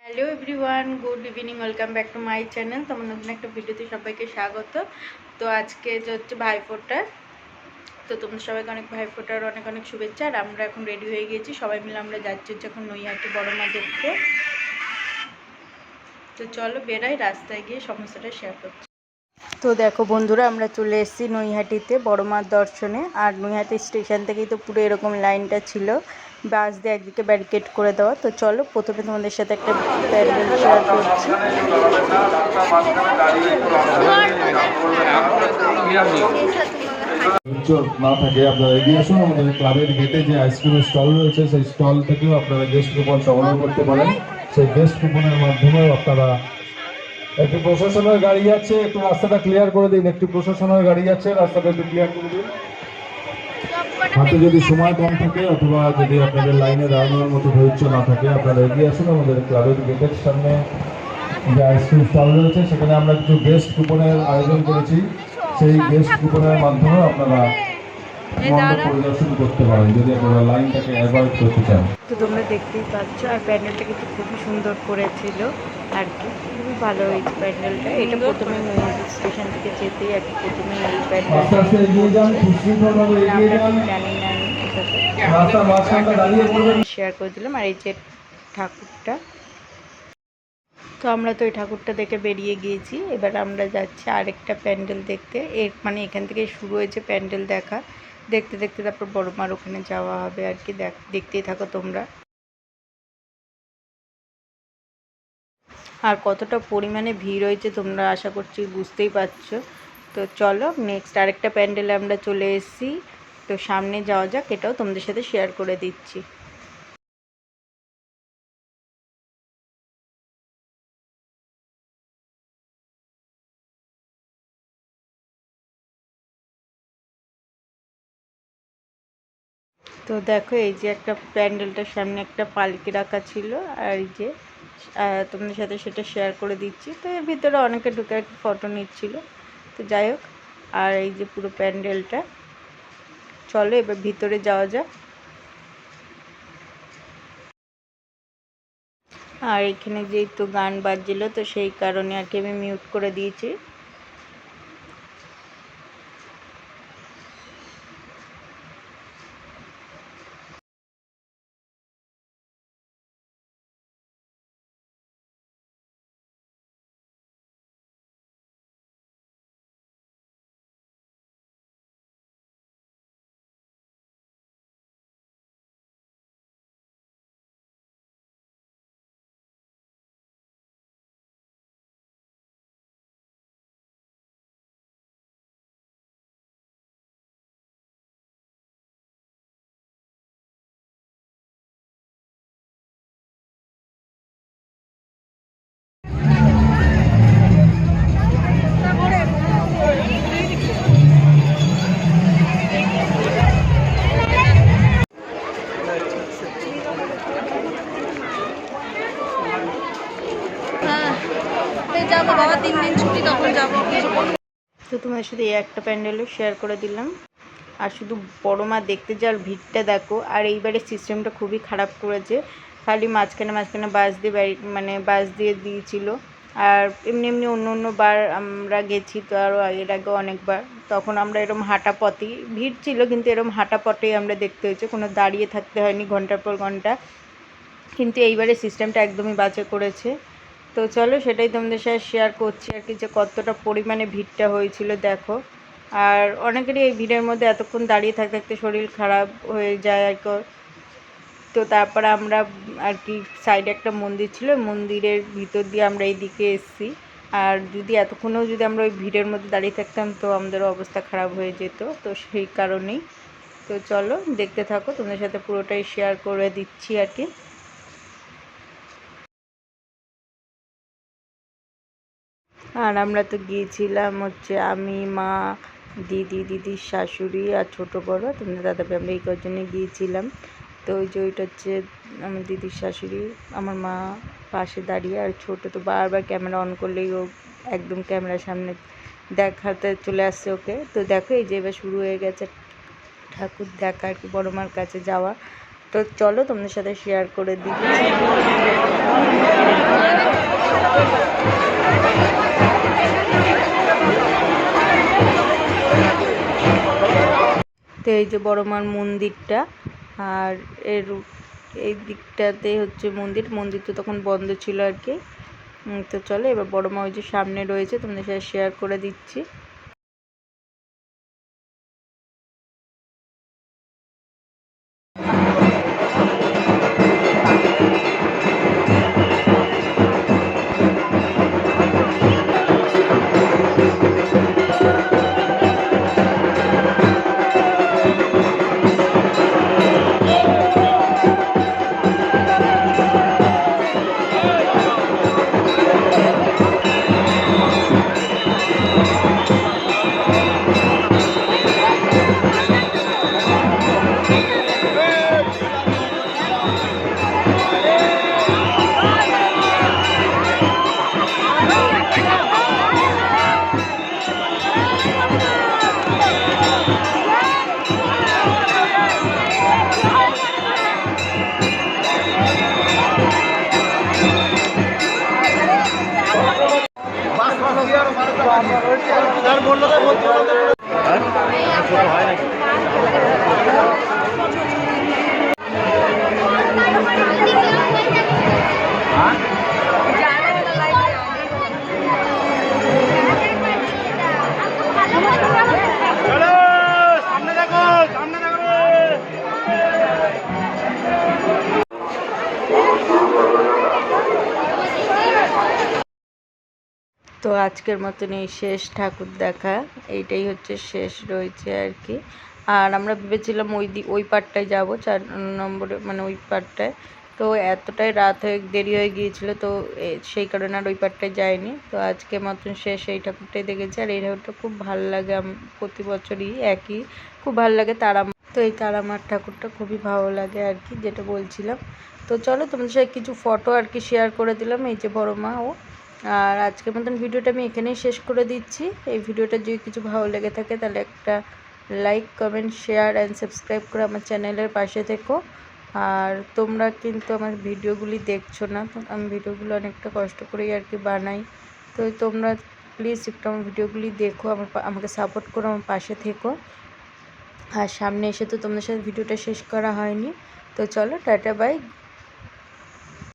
Hello everyone, good evening, welcome back to my channel. তোমার নতুন একটা ভিডিওতে সবাইকে স্বাগত। তো আজকে যে হচ্ছে ভাইফোঁটা, তো তোমাদের সবাইকে অনেক ভাইফোঁটার অনেক অনেক শুভেচ্ছা। আর আমরা এখন রেডি হয়ে গেছি, সবাই মিলে আমরা যাচ্ছি হচ্ছে এখন নৈহাটি বড় মা দেখতে। তো চলো বেরাই, রাস্তায় গিয়ে সমস্যাটা শেয়ার করছি। তো দেখো বন্ধুরা, আমরা চলে এসেছি নৈহাটিতে বড় মার দর্শনে। আর নৈহাটি স্টেশন থেকেই তো পুরো এরকম লাইনটা ছিল, বাস দিয়ে একদিকে ব্যারিকেড করে দেওয়া। তো চলো প্রথমে তোমাদের সাথে একটা প্যান্ডেল শেয়ার করছি। না থাকে আপনারা এগিয়ে আসুন। আমাদের ক্লাবের গেটে যে আইসক্রিমের স্টল রয়েছে সেই স্টল থেকেও আপনারা গেস্ট কুপন সংগ্রহ করতে পারেন। সেই গেস্ট কুপনের মাধ্যমেও আপনারা, একটি প্রশাসনের গাড়ি যাচ্ছে, একটু রাস্তাটা ক্লিয়ার করে দিন। একটি প্রশাসনের গাড়ি যাচ্ছে, রাস্তাটা একটু ক্লিয়ার করে দিন। হাতে যদি সময় কম থাকে অথবা যদি আপনাদের লাইনে দাঁড়ানোর মতো ধৈর্য না থাকে, আপনারা এগিয়ে আসুন। আমাদের ক্লাবের গেটের সামনে যে আইসক্রিম স্টল রয়েছে সেখানে আমরা কিছু গেস্ট কুপনের আয়োজন করেছি। সেই গেস্ট কুপনের মাধ্যমে আপনারা পরিদর্শন করতে পারেন যদি আপনারা লাইনটাকে অ্যাভয়েড করতে চান। তো তোমরা দেখতেই পাচ্ছ, আর প্যান্ডেলটা কিন্তু খুবই সুন্দর করেছিল আর কি, খুবই ভালো হয়েছে প্যান্ডেলটা। এটা প্রথমে নৈহাটি স্টেশন থেকে যেতেই আর কি প্রথমে এই প্যান্ডেলটা শেয়ার করে দিলাম। আর এই যে ঠাকুরটা, তো আমরা তো ওই ঠাকুরটা দেখে বেরিয়ে গিয়েছি। এবার আমরা যাচ্ছি আরেকটা প্যান্ডেল দেখতে। মানে এখান থেকে শুরু হয়েছে প্যান্ডেল দেখা, দেখতে দেখতে তারপর বড় মার ওখানে যাওয়া হবে আর কি। দেখতেই থাকো তোমরা। আর কতটা পরিমাণে ভিড় হয়েছে তোমরা আশা করছি বুঝতেই পারছো। তো চলো নেক্সট আরেকটা প্যান্ডেলে আমরা চলে এসেছি। তো সামনে যাওয়া যাক, এটাও তোমাদের সাথে শেয়ার করে দিচ্ছি। তো দেখো এই যে একটা প্যান্ডেলটার সামনে একটা পালকি রাখা ছিল, আর এই যে তোমাদের সাথে সেটা শেয়ার করে দিচ্ছি। তো এর ভিতরে অনেকে ঢুকে আর কি ফটো নিচ্ছিল। তো যাই হোক, আর এই যে পুরো প্যান্ডেলটা, চলো এবার ভিতরে যাওয়া যাক। আর এখানে যেহেতু গান বাজছিল তো সেই কারণে আর কি আমি মিউট করে দিয়েছি। যাবো বাবা, 3 দিন ছুটি, তখন যাবো। তো তোমার সাথে এই একটা প্যান্ডেলও শেয়ার করে দিলাম। আর শুধু বড় মা দেখতে যাওয়ার ভিড়টা দেখো। আর এইবারে সিস্টেমটা খুবই খারাপ করেছে, খালি মাঝখানে মাঝখানে বাস দিয়ে মানে বাস দিয়ে দিয়েছিল। আর এমনি এমনি অন্য অন্য বার আমরা গেছি তো আরও এর আগে অনেকবার, তখন আমরা এরকম হাঁটা পথেই ভিড় ছিল, কিন্তু এরকম হাঁটা পথেই আমরা দেখতে হয়েছে, কোনো দাঁড়িয়ে থাকতে হয়নি ঘন্টার পর ঘন্টা। কিন্তু এইবারে সিস্টেমটা একদমই বাজে করেছে। তো চলো সেটাই তোমাদের সাথে শেয়ার করছি আর কি, যে কতটা পরিমাণে ভিড়টা হয়েছিল দেখো। আর অনেকেরই এই ভিড়ের মধ্যে এতক্ষণ দাঁড়িয়ে থাকতে থাকতে শরীর খারাপ হয়ে যায় আর কি। তো তারপরে আমরা আর কি সাইডে একটা মন্দির ছিল, মন্দিরের ভিতর দিয়ে আমরা এইদিকে এসেছি। আর যদি এতক্ষণেও যদি আমরা ওই ভিড়ের মধ্যে দাঁড়িয়ে থাকতাম তো আমাদের অবস্থা খারাপ হয়ে যেত। তো সেই কারণেই তো চলো দেখতে থাকো, তোমাদের সাথে পুরোটাই শেয়ার করে দিচ্ছি আর কি। আর আমরা তো গিয়েছিলাম হচ্ছে আমি, মা, দিদির শাশুড়ি আর ছোটো বড়ো তোমাদের দাদাভাই, আমরা এই কজনে গিয়েছিলাম। তো ওই যে ওইটা হচ্ছে আমার দিদির শাশুড়ি, আমার মা পাশে দাঁড়িয়ে, আর ছোটো তো বারবার ক্যামেরা অন করলেই ও একদম ক্যামেরার সামনে দেখাতে চলে আসছে ওকে। তো দেখো এই যে এবার শুরু হয়ে গেছে ঠাকুর দেখা আর কি, বড় মার কাছে যাওয়া। তো চলো তোমাদের সাথে শেয়ার করে দিচ্ছি। তো এই যে বড় মার মন্দিরটা, আর এর এই দিকটাতে হচ্ছে মন্দির তো তখন বন্ধ ছিল আর কি। তো চলো এবার বড় মা ওই যে সামনে রয়েছে, তোমাদের সাথে শেয়ার করে দিচ্ছি। তো আজকের মতন এই শেষ ঠাকুর দেখা, এইটাই হচ্ছে শেষ রয়েছে আর কি। আর আমরা ভেবেছিলাম ওই পাটটায় যাব, 4 নম্বরে মানে ওই পাটটায়। তো এতটাই রাত হয়ে দেরি হয়ে গিয়েছিল, তো সেই কারণে আর ওই পাটটায় যাইনি। তো আজকের মতন শেষ এই ঠাকুরটাই দেখেছি। আর এই ঠাকুরটা খুব ভালো লাগে, প্রতি বছরই একই খুব ভালো লাগে। তো এই তারামার ঠাকুরটা খুবই ভালো লাগে আর কি, যেটা বলছিলাম। তো চলো তোমাদের সাথে কিছু ফটো আর কি শেয়ার করে দিলাম, এই যে বড় মা ও। আর আজকের মতন ভিডিওটা আমি এখানেই শেষ করে দিচ্ছি। এই ভিডিওটা যদি কিছু ভালো লেগে থাকে তাহলে একটা like, comment, share and subscribe করে আমার চ্যানেলের পাশে থেকো। আর তোমরা কিন্তু আমার ভিডিওগুলি দেখছো না, তো আমি ভিডিওগুলো অনেকটা কষ্ট করেই আর কি বানাই। তো তোমরা প্লিজ একটু আমার ভিডিওগুলি দেখো, আমাকে সাপোর্ট করো, আমার পাশে থেকো। আর সামনে এসে তো তোমাদের সাথে ভিডিওটা শেষ করা হয়নি। তো চলো টাটা, বাই।